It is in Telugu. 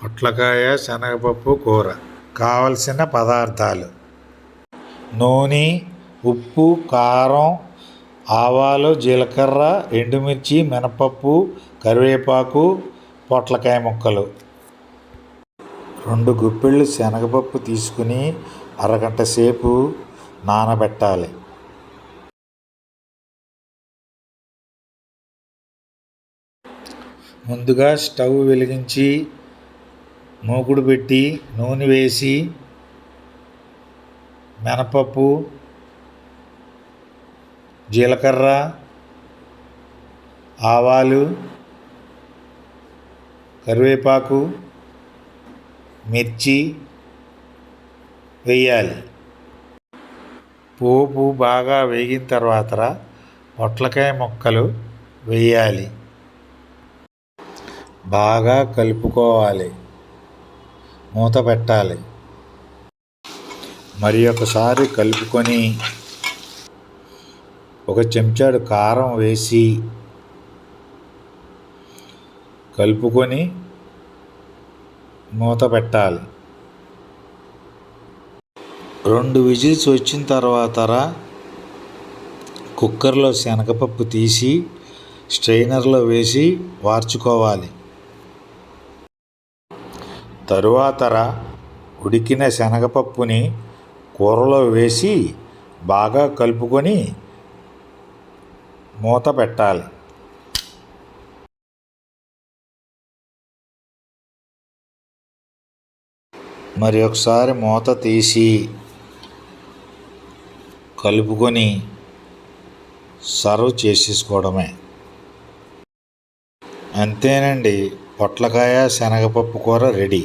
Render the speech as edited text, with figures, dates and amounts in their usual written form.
పొట్లకాయ శనగపప్పు కూర. కావలసిన పదార్థాలు: నూనె, ఉప్పు, కారం, ఆవాలు, జీలకర్ర, ఎండుమిర్చి, మినపప్పు, కరివేపాకు, పొట్లకాయ ముక్కలు. 2 గుప్పెళ్ళు శనగపప్పు తీసుకుని అరగంట సేపు నానబెట్టాలి. ముందుగా స్టవ్ వెలిగించి మూకుడు పెట్టి నూనె వేసి మినపప్పు, జీలకర్ర, ఆవాలు, కరివేపాకు, మిర్చి వేయాలి. పోపు బాగా వేగిన తర్వాత పొట్లకాయ ముక్కలు వేయాలి. బాగా కలుపుకోవాలి. మూత పెట్టాలి. మరి ఒకసారి కలుపుకొని 1 చెంచాడు కారం వేసి కలుపుకొని మూత పెట్టాలి. 2 విజిల్స్ వచ్చిన తర్వాత కుక్కర్లో శనగపప్పు తీసి స్ట్రైనర్లో వేసి వార్చుకోవాలి. తరువాత ఉడికిన శనగపప్పుని కూరలో వేసి బాగా కలుపుకొని మూత పెట్టాలి. మరి ఒకసారి మూత తీసి కలుపుకొని సర్వ్ చేసేసుకోవడమే. అంతేనండి, పొట్లకాయ శనగపప్పు కూర రెడీ.